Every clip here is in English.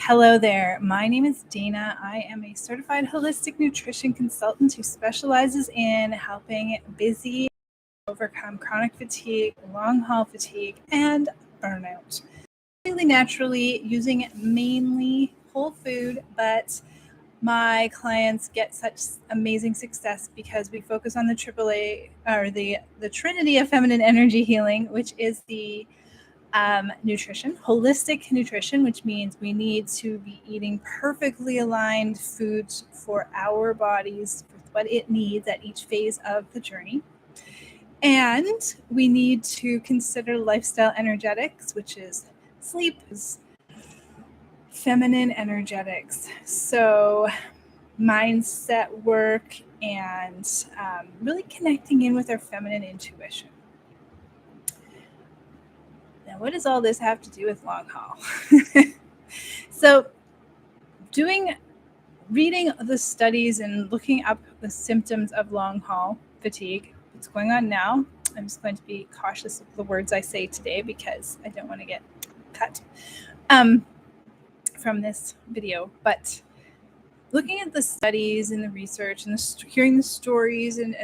Hello there. My name is Dana. I am a certified holistic nutrition consultant who specializes in helping busy overcome chronic fatigue, long haul fatigue, and burnout. Completely naturally, using mainly whole food, but my clients get such amazing success because we focus on the AAA or the Trinity of feminine energy healing, which is the nutrition, holistic nutrition, which means we need to be eating perfectly aligned foods for our bodies, with what it needs at each phase of the journey. And we need to consider lifestyle energetics, which is sleep, feminine energetics. So mindset work and really connecting in with our feminine intuition. Now, what does all this have to do with long haul? So, reading the studies and looking up the symptoms of long haul fatigue, what's going on now. I'm just going to be cautious of the words I say today because I don't want to get cut from this video. But looking at the studies and the research and hearing the stories and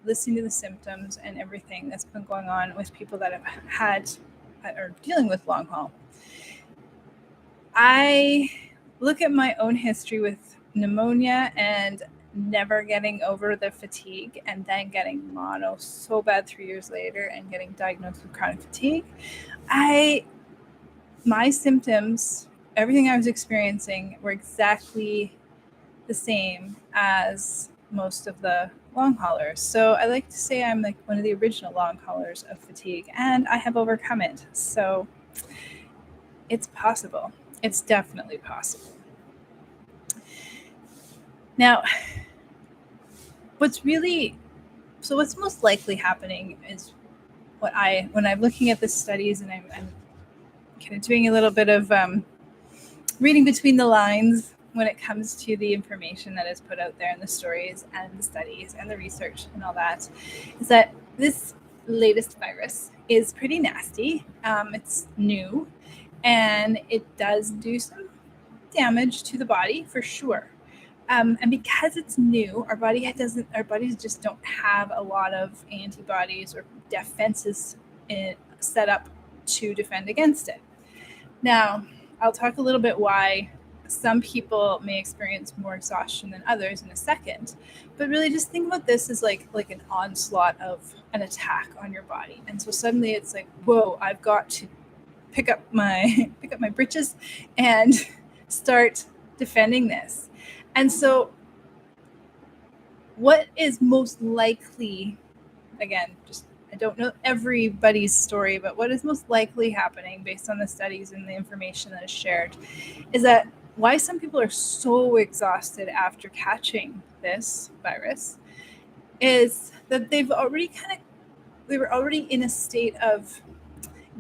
listening to the symptoms and everything that's been going on with people that have had or dealing with long haul, I look at my own history with pneumonia and never getting over the fatigue and then getting mono so bad 3 years later and getting diagnosed with chronic fatigue. My symptoms, everything I was experiencing were exactly the same as most of the long haulers. So I like to say I'm like one of the original long haulers of fatigue, and I have overcome it. So it's possible. It's definitely possible. Now, what's most likely happening is when I'm looking at the studies and I'm kind of doing a little bit of reading between the lines when it comes to the information that is put out there in the stories and the studies and the research and all that, is that this latest virus is pretty nasty. It's new and it does do some damage to the body for sure. And because it's new, our bodies just don't have a lot of antibodies or defenses set up to defend against it. Now, I'll talk a little bit why some people may experience more exhaustion than others in a second, but really just think about this as like an onslaught of an attack on your body. And so suddenly it's like, whoa, I've got to pick up my britches and start defending this. And so what is most likely, again, just I don't know everybody's story, but what is most likely happening based on the studies and the information that is shared is that why some people are so exhausted after catching this virus is that they were already in a state of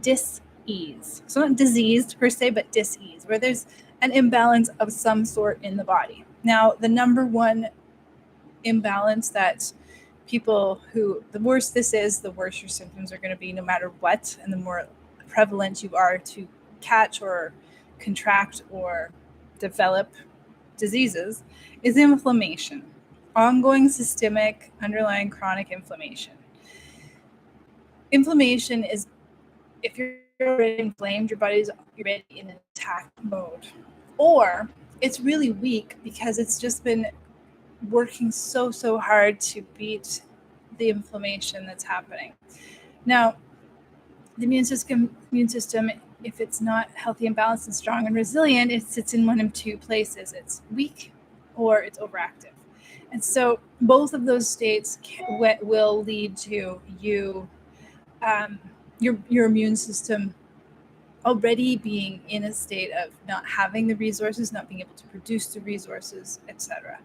dis-ease. So not diseased per se, but dis-ease, where there's an imbalance of some sort in the body. Now, the number one imbalance that the worse this is, the worse your symptoms are going to be no matter what, and the more prevalent you are to catch or contract or develop diseases, is inflammation, ongoing systemic underlying chronic inflammation. Inflammation is, if you're already inflamed, your body's already in an attack mode, or it's really weak because it's just been working so hard to beat the inflammation that's happening. Now, the immune system, if it's not healthy and balanced and strong and resilient, it sits in one of two places. It's weak or it's overactive. And so both of those states will lead to your immune system already being in a state of not having the resources, not being able to produce the resources, etc.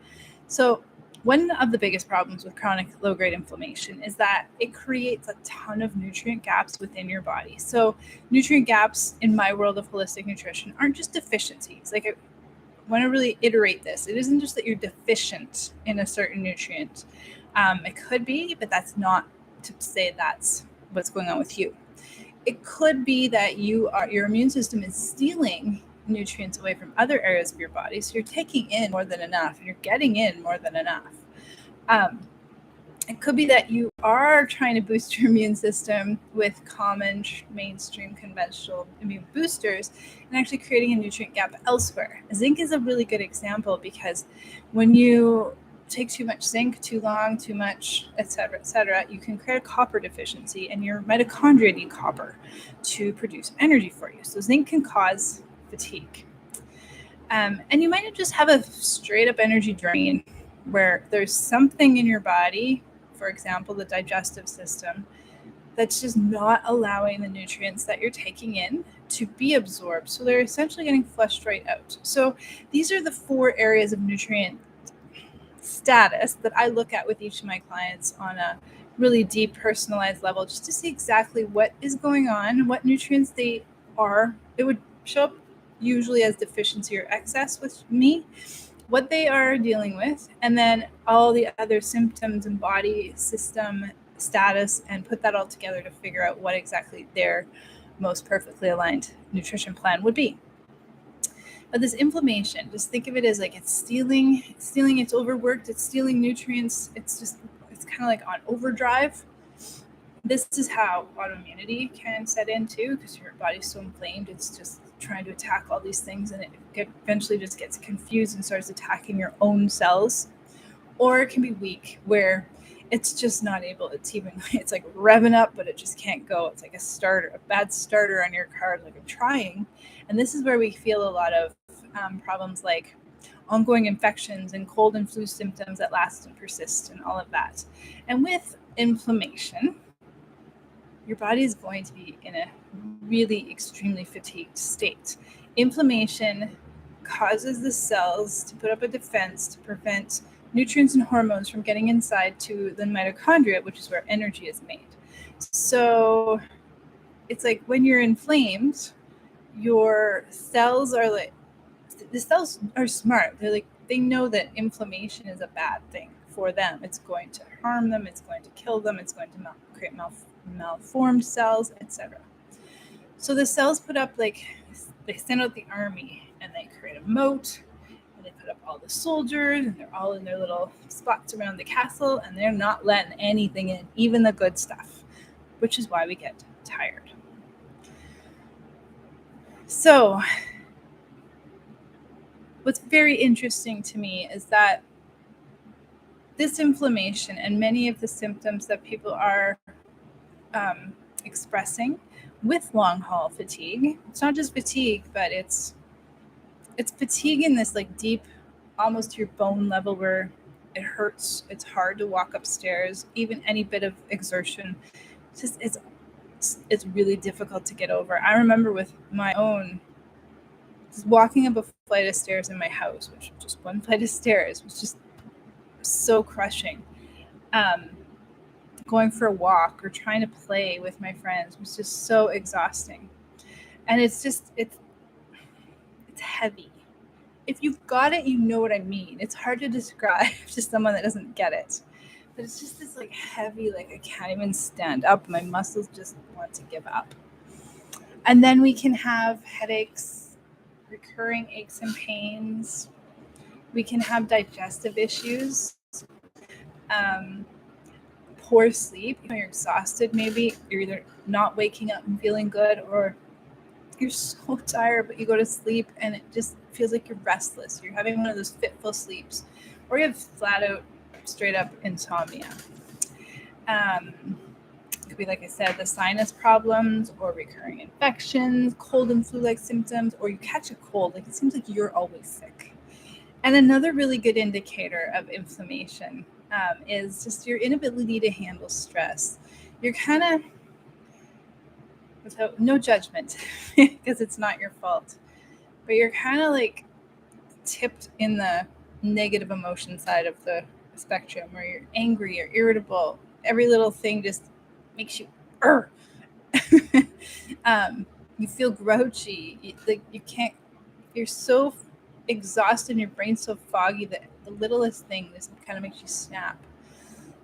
So one of the biggest problems with chronic low-grade inflammation is that it creates a ton of nutrient gaps within your body. So nutrient gaps in my world of holistic nutrition aren't just deficiencies. Like, I want to really iterate this. It isn't just that you're deficient in a certain nutrient. It could be, but that's not to say that's what's going on with you. It could be that your immune system is stealing nutrients away from other areas of your body. So you're taking in more than enough, and you're getting in more than enough. It could be that you are trying to boost your immune system with common mainstream conventional immune boosters and actually creating a nutrient gap elsewhere. Zinc is a really good example because when you take too much zinc too long, too much, et cetera, you can create a copper deficiency, and your mitochondria need copper to produce energy for you. So zinc can cause fatigue. And you might just have a straight up energy drain where there's something in your body, for example, the digestive system, that's just not allowing the nutrients that you're taking in to be absorbed. So they're essentially getting flushed right out. So these are the 4 areas of nutrient status that I look at with each of my clients on a really deep personalized level, just to see exactly what is going on, what nutrients they are. It would show up usually as deficiency or excess with me, what they are dealing with, and then all the other symptoms and body system status, and put that all together to figure out what exactly their most perfectly aligned nutrition plan would be. But this inflammation, just think of it as like it's stealing, it's overworked, it's stealing nutrients. It's kind of like on overdrive. This is how autoimmunity can set in too, because your body's so inflamed, it's just trying to attack all these things, and it eventually just gets confused and starts attacking your own cells. Or it can be weak, where it's just not able, it's like revving up, but it just can't go. It's like a bad starter on your car, like I'm trying. And this is where we feel a lot of problems like ongoing infections and cold and flu symptoms that last and persist and all of that. And with inflammation, your body is going to be in a really extremely fatigued state. Inflammation causes the cells to put up a defense to prevent nutrients and hormones from getting inside to the mitochondria, which is where energy is made. So it's like when you're inflamed, your cells are like, the cells are smart. They know that inflammation is a bad thing for them. It's going to harm them. It's going to kill them. It's going to create malformed cells, etc. So the cells put up, like, they send out the army, and they create a moat, and they put up all the soldiers, and they're all in their little spots around the castle, and they're not letting anything in, even the good stuff, which is why we get tired. So what's very interesting to me is that this inflammation and many of the symptoms that people are expressing with long haul fatigue, it's not just fatigue, but it's fatigue in this like deep, almost to your bone level, where it hurts. It's hard to walk upstairs. Even any bit of exertion, it's really difficult to get over. I remember with my own, just walking up a flight of stairs in my house, which was just one flight of stairs, was just so crushing. Going for a walk or trying to play with my friends was just so exhausting. And it's heavy. If you've got it, you know what I mean. It's hard to describe to someone that doesn't get it. But it's just this like heavy, like I can't even stand up. My muscles just want to give up. And then we can have headaches, recurring aches and pains. We can have digestive issues. Poor sleep. When you're exhausted, maybe you're either not waking up and feeling good, or you're so tired, but you go to sleep and it just feels like you're restless. You're having one of those fitful sleeps, or you have flat out, straight up insomnia. It could be, like I said, the sinus problems or recurring infections, cold and flu-like symptoms, or you catch a cold. Like it seems like you're always sick. And another really good indicator of inflammation is just your inability to handle stress. You're kind of, without no judgment, because it's not your fault, but you're kind of like tipped in the negative emotion side of the spectrum, where you're angry or irritable. Every little thing just makes you you feel grouchy. You're so exhausted and your brain's so foggy that the littlest thing just kind of makes you snap.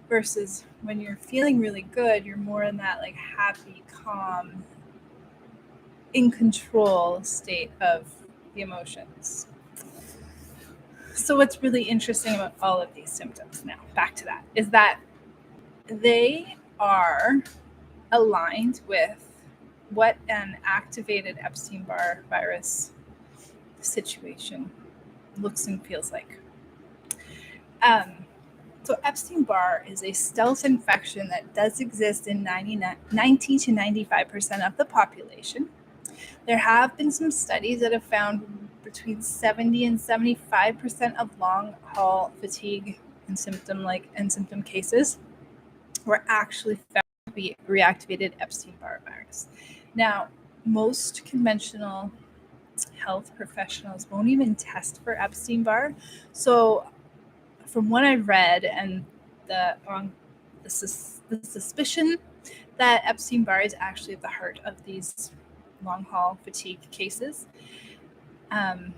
Versus when you're feeling really good, you're more in that like happy, calm, in control state of the emotions. So what's really interesting about all of these symptoms, now back to that, is that they are aligned with what an activated Epstein Barr virus situation looks and feels like. So Epstein Barr is a stealth infection that does exist in 90 to 95% of the population. There have been some studies that have found between 70 and 75% of long haul fatigue and symptom cases were actually found to be reactivated Epstein Barr virus. Now, most conventional health professionals won't even test for Epstein Barr. So from what I've read and the suspicion that Epstein Barr is actually at the heart of these long haul fatigue cases, I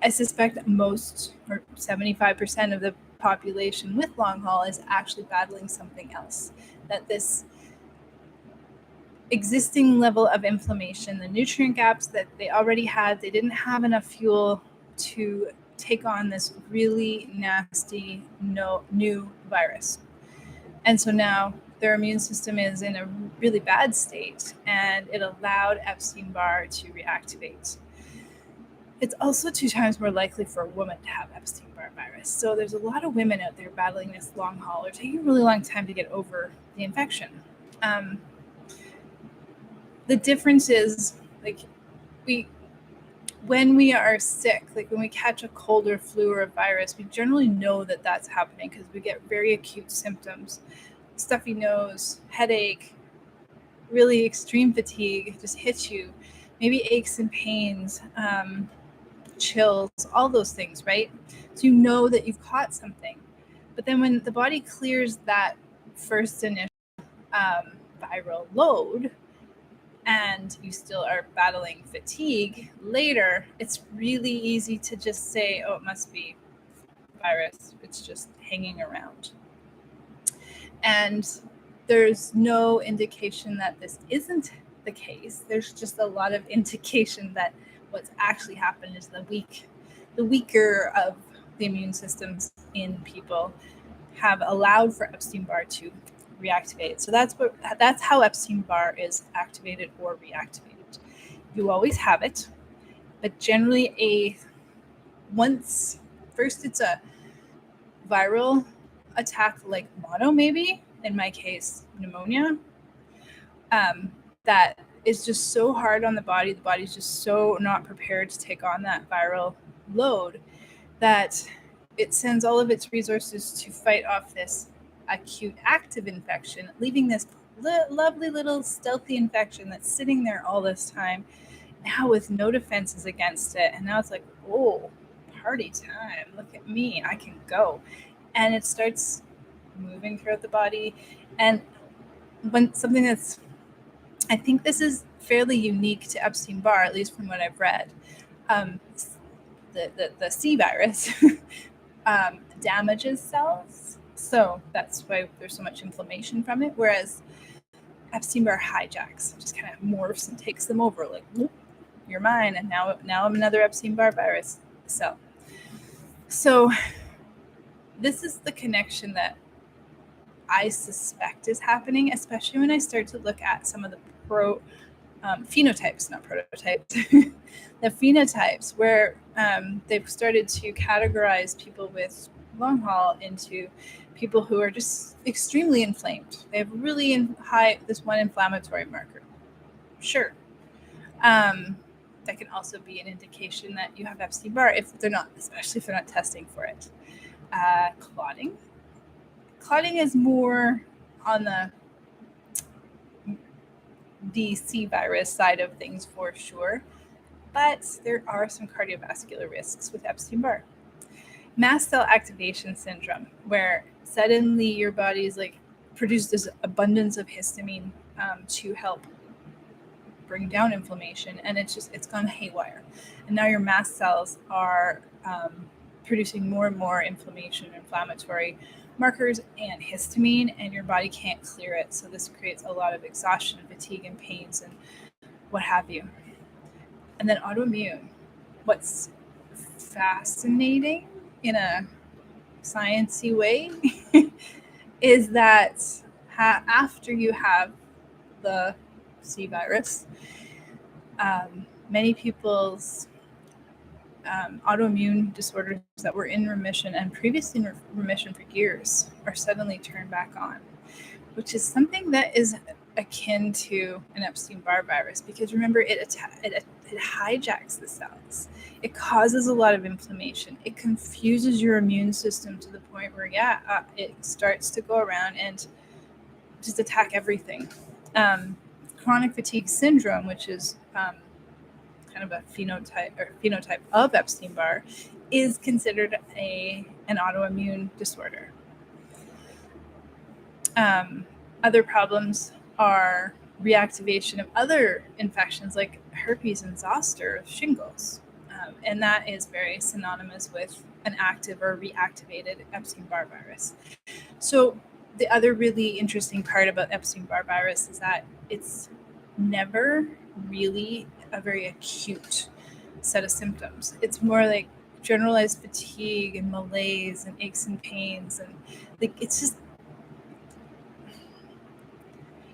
suspect most, or 75% of the population with long haul is actually battling something else. That this existing level of inflammation, the nutrient gaps that they already had, they didn't have enough fuel to take on this really nasty new virus. And so now their immune system is in a really bad state, and it allowed Epstein Barr to reactivate. It's also 2 times more likely for a woman to have Epstein Barr virus. So there's a lot of women out there battling this long haul or taking a really long time to get over the infection. The difference is, like, when we are sick, like when we catch a cold or flu or a virus, we generally know that that's happening because we get very acute symptoms. Stuffy nose, headache, really extreme fatigue just hits you, maybe aches and pains, chills, all those things, right? So you know that you've caught something. But then when the body clears that first initial viral load, and you still are battling fatigue later, it's really easy to just say, oh, it must be virus. It's just hanging around. And there's no indication that this isn't the case. There's just a lot of indication that what's actually happened is the weaker of the immune systems in people have allowed for Epstein-Barr to reactivate. So that's how Epstein-Barr is activated or reactivated. You always have it, but generally first it's a viral attack like mono, maybe in my case pneumonia, that is just so hard on the body's just so not prepared to take on that viral load that it sends all of its resources to fight off this acute active infection, leaving this lovely little stealthy infection that's sitting there all this time now with no defenses against it. And now it's like, oh, party time, look at me, I can go. And it starts moving throughout the body. And when something that's, I think this is fairly unique to Epstein-Barr, at least from what I've read, the C virus damages cells. So that's why there's so much inflammation from it. Whereas Epstein-Barr hijacks, just kind of morphs and takes them over, like, whoop, you're mine. And now I'm another Epstein-Barr virus cell. So this is the connection that I suspect is happening, especially when I start to look at some of the phenotypes, not prototypes, the phenotypes where they've started to categorize people with long haul into people who are just extremely inflamed. They have really high, this one inflammatory marker. Sure. That can also be an indication that you have Epstein-Barr especially if they're not testing for it. Clotting. Clotting is more on the C virus side of things for sure, but there are some cardiovascular risks with Epstein-Barr. Mast cell activation syndrome, where suddenly your body's like produces this abundance of histamine to help bring down inflammation, and it's gone haywire. And now your mast cells are producing more and more inflammatory markers and histamine, and your body can't clear it. So this creates a lot of exhaustion, fatigue, and pains, and what have you. And then autoimmune. What's fascinating in a sciencey way is that after you have the C virus, many people's autoimmune disorders that were in remission and previously in remission for years are suddenly turned back on, which is something that is akin to an Epstein Barr virus, because remember, it hijacks the cells. It causes a lot of inflammation. It confuses your immune system to the point where, it starts to go around and just attack everything. Chronic fatigue syndrome, which is kind of a phenotype of Epstein Barr, is considered an autoimmune disorder. Other problems are reactivation of other infections like herpes and zoster, shingles, and that is very synonymous with an active or reactivated Epstein Barr virus. So the other really interesting part about Epstein Barr virus is that it's never really a very acute set of symptoms. It's more like generalized fatigue and malaise and aches and pains, and like it's just,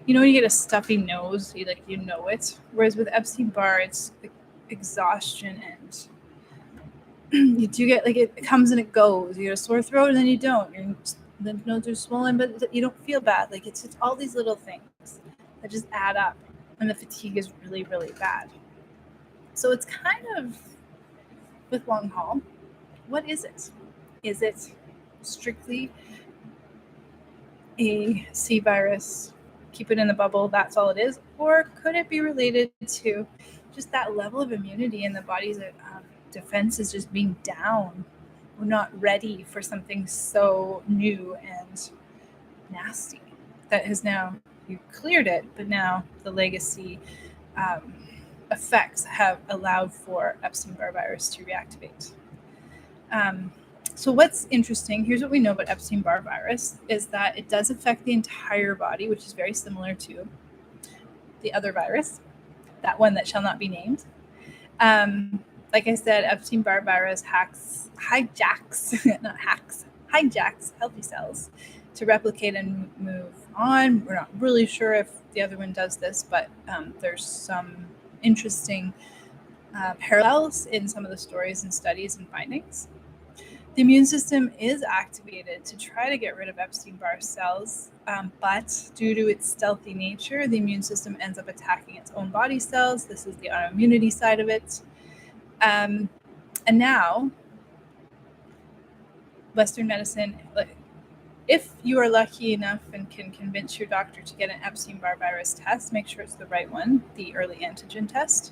when you get a stuffy nose, you know it. Whereas with Epstein Barr, it's like exhaustion, and you do get it comes and it goes. You get a sore throat and then you don't. Your lymph nodes are swollen, but you don't feel bad. It's just all these little things that just add up, and the fatigue is really, really bad. So it's kind of, with long haul, what is it? Is it strictly a C virus? Keep it in the bubble, that's all it is? Or could it be related to just that level of immunity in the body's defense is just being down? We're not ready for something so new and nasty that has now, you cleared it, but now the legacy effects have allowed for Epstein Barr virus to reactivate. So what's interesting, here's what we know about Epstein Barr virus, is that it does affect the entire body, which is very similar to the other virus, that one that shall not be named. Like I said, Epstein Barr virus hijacks healthy cells to replicate and move on. We're not really sure if the other one does this, but there's some interesting parallels in some of the stories and studies and findings. The immune system is activated to try to get rid of Epstein Barr cells, but due to its stealthy nature, the immune system ends up attacking its own body cells. This is the autoimmunity side of it. And now, Western medicine, if you are lucky enough and can convince your doctor to get an Epstein Barr virus test, make sure it's the right one, the early antigen test.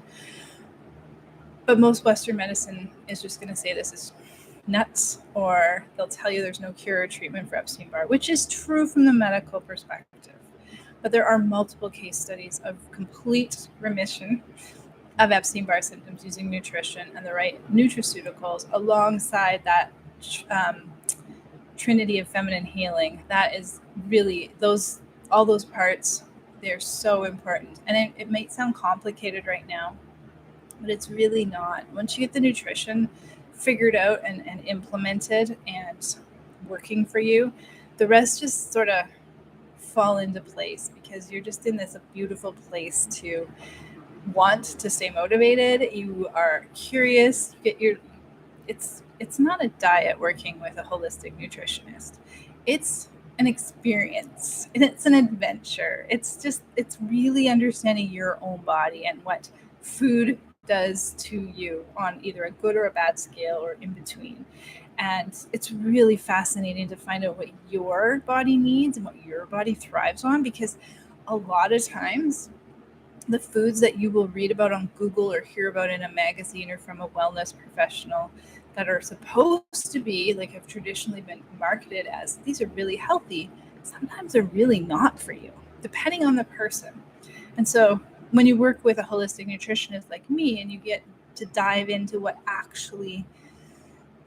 But most Western medicine is just going to say this is nuts, or they'll tell you there's no cure or treatment for Epstein Barr, which is true from the medical perspective. But there are multiple case studies of complete remission of Epstein Barr symptoms using nutrition and the right nutraceuticals alongside that trinity of feminine healing. That is really all those parts, they're so important. And it might sound complicated right now, but it's really not. Once you get the nutrition figured out and implemented and working for you, the rest just sort of fall into place, because you're just in this beautiful place to want to stay motivated. You are curious. It's not a diet working with a holistic nutritionist. It's an experience, and it's an adventure. It's really understanding your own body and what food does to you on either a good or a bad scale or in between. And it's really fascinating to find out what your body needs and what your body thrives on, because a lot of times the foods that you will read about on Google or hear about in a magazine or from a wellness professional that are supposed to be, have traditionally been marketed as these are really healthy, sometimes they're really not for you, depending on the person. And so when you work with a holistic nutritionist like me, and you get to dive into what actually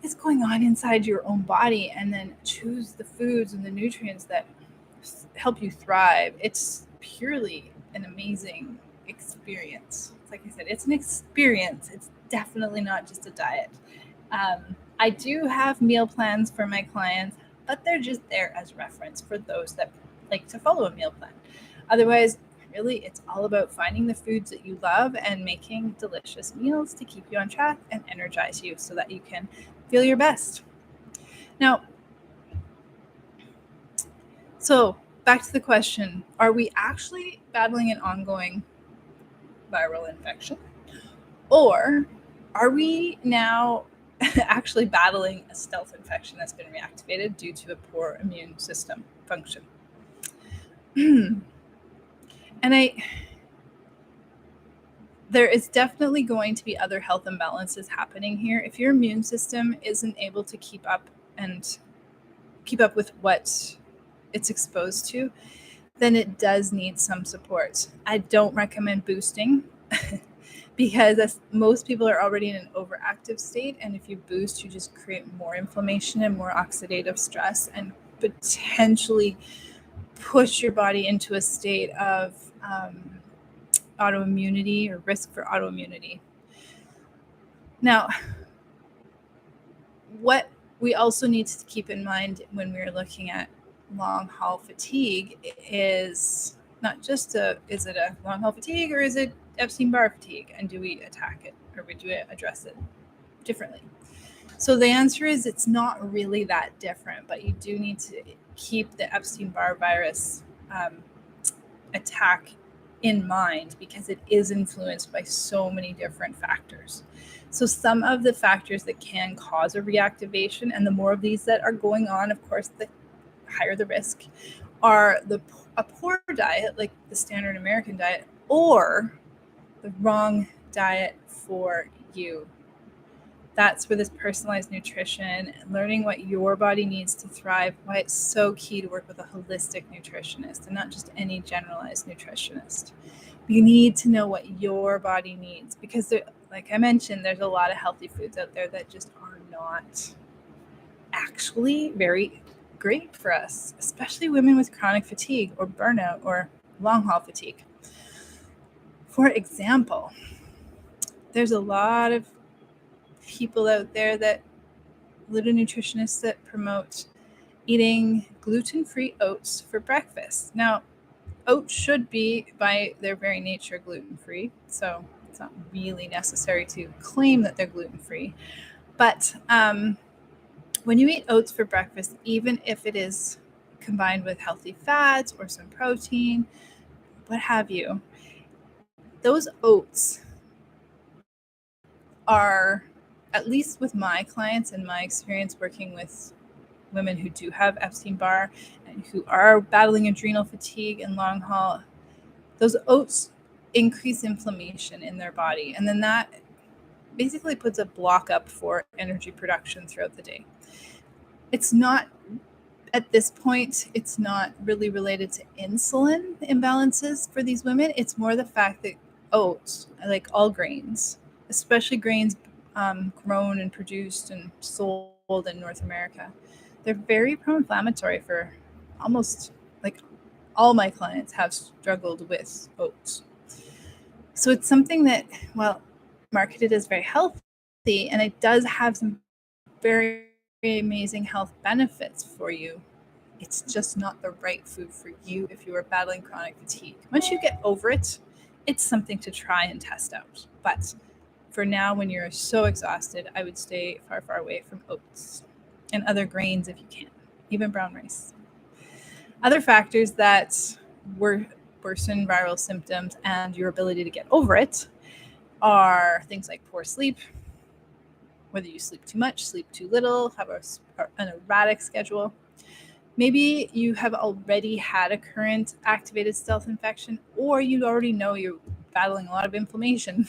is going on inside your own body, and then choose the foods and the nutrients that help you thrive, it's purely an amazing experience. Like I said, it's an experience. It's definitely not just a diet. I do have meal plans for my clients, but they're just there as reference for those that like to follow a meal plan. Otherwise, really, it's all about finding the foods that you love and making delicious meals to keep you on track and energize you so that you can feel your best. Now, so back to the question, are we actually battling an ongoing viral infection? Or are we now actually battling a stealth infection that's been reactivated due to a poor immune system function? And there is definitely going to be other health imbalances happening here. If your immune system isn't able to keep up with what it's exposed to, then it does need some support. I don't recommend boosting because most people are already in an overactive state. And if you boost, you just create more inflammation and more oxidative stress and potentially push your body into a state of autoimmunity or risk for autoimmunity. Now, what we also need to keep in mind when we're looking at long haul fatigue is not just is it a long haul fatigue or is it Epstein Barr fatigue, and do we attack it or do we address it differently? So the answer is it's not really that different, but you do need to keep the Epstein Barr virus attack in mind because it is influenced by so many different factors. So some of the factors that can cause a reactivation, and the more of these that are going on, of course, the higher the risk, are a poor diet, like the standard American diet, or the wrong diet for you. That's where this personalized nutrition, learning what your body needs to thrive, why it's so key to work with a holistic nutritionist and not just any generalized nutritionist. You need to know what your body needs because, there, like I mentioned, there's a lot of healthy foods out there that just are not actually very great for us, especially women with chronic fatigue or burnout or long haul fatigue. For example, there's a lot of people out there that little nutritionists that promote eating gluten-free oats for breakfast. Now, oats should be by their very nature gluten-free, so it's not really necessary to claim that they're gluten-free. But when you eat oats for breakfast, even if it is combined with healthy fats or some protein, what have you, those oats are, at least with my clients and my experience working with women who do have Epstein Barr and who are battling adrenal fatigue and long haul, those oats increase inflammation in their body. And then that basically puts a block up for energy production throughout the day. It's not, at this point, it's not really related to insulin imbalances for these women. It's more the fact that oats, like all grains, especially grains grown and produced and sold in North America, they're very pro-inflammatory for almost like all my clients have struggled with oats. So it's something that, well, marketed as very healthy, and it does have some very, very amazing health benefits for you. It's just not the right food for you if you are battling chronic fatigue. Once you get over it, it's something to try and test out. But for now, when you're so exhausted, I would stay far, far away from oats and other grains if you can, even brown rice. Other factors that worsen viral symptoms and your ability to get over it are things like poor sleep, whether you sleep too much, sleep too little, have an erratic schedule. Maybe you have already had a current activated stealth infection, or you already know you're battling a lot of inflammation.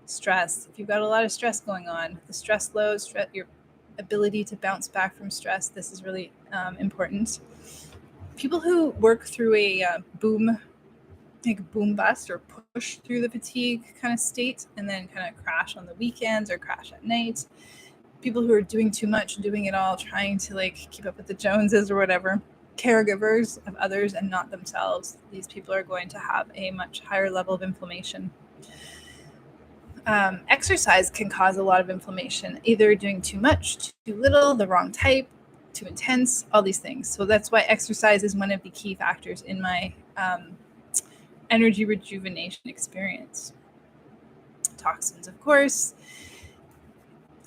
Stress. If you've got a lot of stress going on, the stress load, your ability to bounce back from stress, this is really important. People who work through a boom bust or push through the fatigue kind of state and then kind of crash on the weekends or crash at night. People who are doing too much, doing it all, trying to like keep up with the Joneses or whatever, caregivers of others and not themselves, these people are going to have a much higher level of inflammation. Exercise can cause a lot of inflammation, either doing too much, too little, the wrong type, too intense, all these things. So that's why exercise is one of the key factors in my energy rejuvenation experience. Toxins, of course.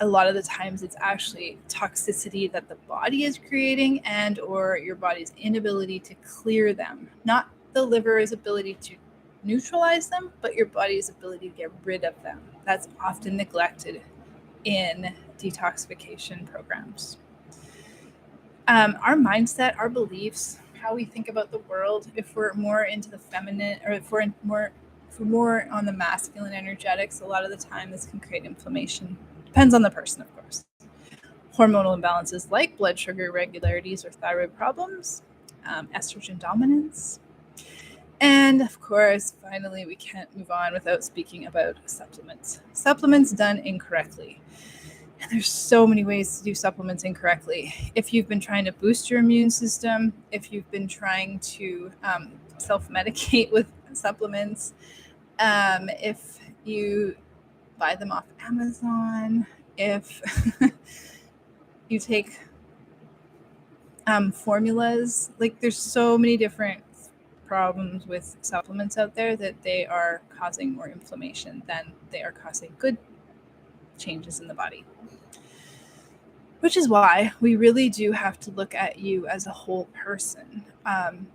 A lot of the times it's actually toxicity that the body is creating and or your body's inability to clear them. Not the liver's ability to neutralize them, but your body's ability to get rid of them. That's often neglected in detoxification programs. Our mindset, our beliefs, how we think about the world, if we're more into the feminine or if we're more on the masculine energetics, a lot of the time this can create inflammation. Depends on the person, of course. Hormonal imbalances like blood sugar irregularities or thyroid problems, estrogen dominance. And of course, finally, we can't move on without speaking about supplements. Supplements done incorrectly. And there's so many ways to do supplements incorrectly. If you've been trying to boost your immune system, if you've been trying to self-medicate with supplements, if you buy them off Amazon, if you take formulas, like there's so many different problems with supplements out there that they are causing more inflammation than they are causing good changes in the body. Which is why we really do have to look at you as a whole person.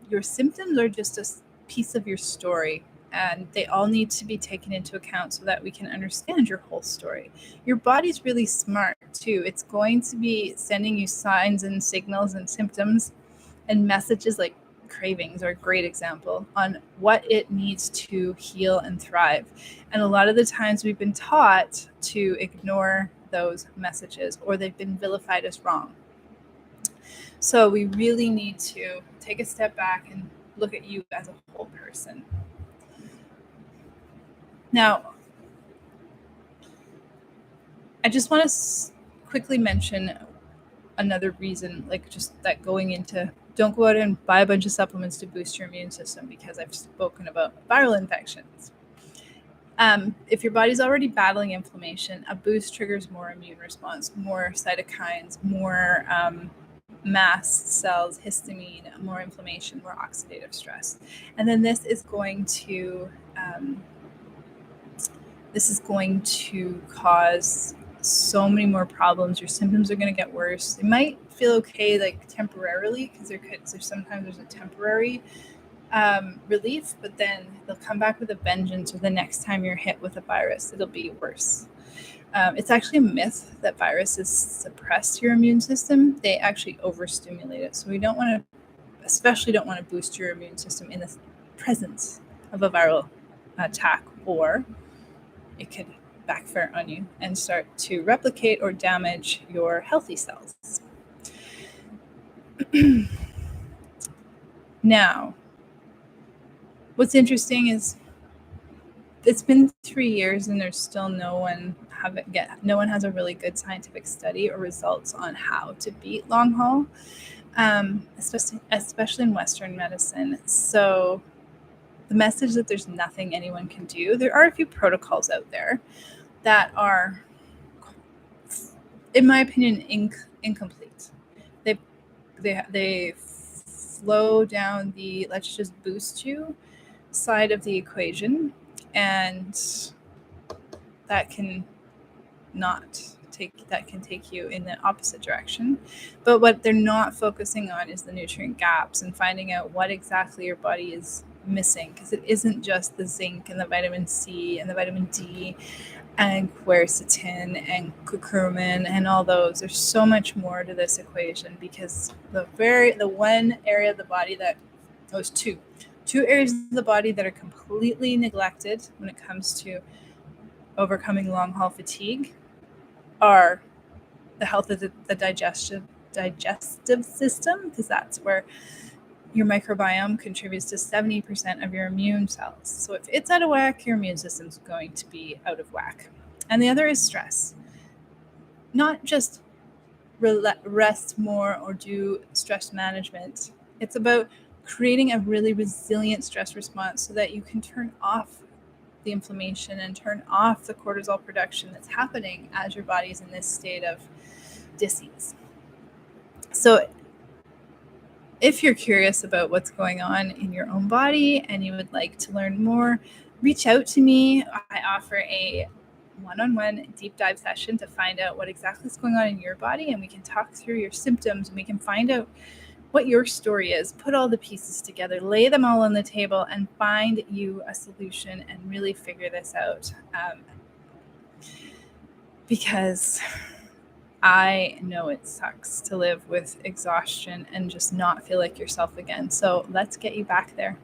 Your symptoms are just a piece of your story, and they all need to be taken into account so that we can understand your whole story. Your body's really smart too. It's going to be sending you signs and signals and symptoms and messages, like cravings are a great example, on what it needs to heal and thrive. And a lot of the times we've been taught to ignore those messages, or they've been vilified as wrong. So we really need to take a step back and look at you as a whole person. Now, I just want to quickly mention another reason, like just that going into, don't go out and buy a bunch of supplements to boost your immune system, because I've spoken about viral infections. If your body's already battling inflammation, a boost triggers more immune response, more cytokines, more mast cells, histamine, more inflammation, more oxidative stress. And then this is going to cause so many more problems. Your symptoms are going to get worse. They might feel okay, like temporarily, because there's sometimes a temporary relief, but then they'll come back with a vengeance, or the next time you're hit with a virus, it'll be worse. It's actually a myth that viruses suppress your immune system. They actually overstimulate it. So we especially don't want to boost your immune system in the presence of a viral attack, or it could backfire on you and start to replicate or damage your healthy cells. Now, what's interesting is it's been 3 years and there's still no one has a really good scientific study or results on how to beat long haul, especially in Western medicine. So the message that there's nothing anyone can do, there are a few protocols out there that are, in my opinion, incomplete. They slow down the let's just boost you side of the equation, and that can take you in the opposite direction. But what they're not focusing on is the nutrient gaps and finding out what exactly your body is missing, because it isn't just the zinc and the vitamin C and the vitamin D and quercetin and curcumin and all those. There's so much more to this equation, because the one area of the body two areas of the body that are completely neglected when it comes to overcoming long haul fatigue are the health of the digestive system, because that's where your microbiome contributes to 70% of your immune cells. So if it's out of whack, your immune system's going to be out of whack. And the other is stress. Not just rest more or do stress management It's about creating a really resilient stress response so that you can turn off the inflammation and turn off the cortisol production that's happening as your body's in this state of dis-ease. So if you're curious about what's going on in your own body and you would like to learn more, reach out to me. I offer a one-on-one deep dive session to find out what exactly is going on in your body, and we can talk through your symptoms and we can find out what your story is, put all the pieces together, lay them all on the table, and find you a solution and really figure this out. Because I know it sucks to live with exhaustion and just not feel like yourself again. So let's get you back there.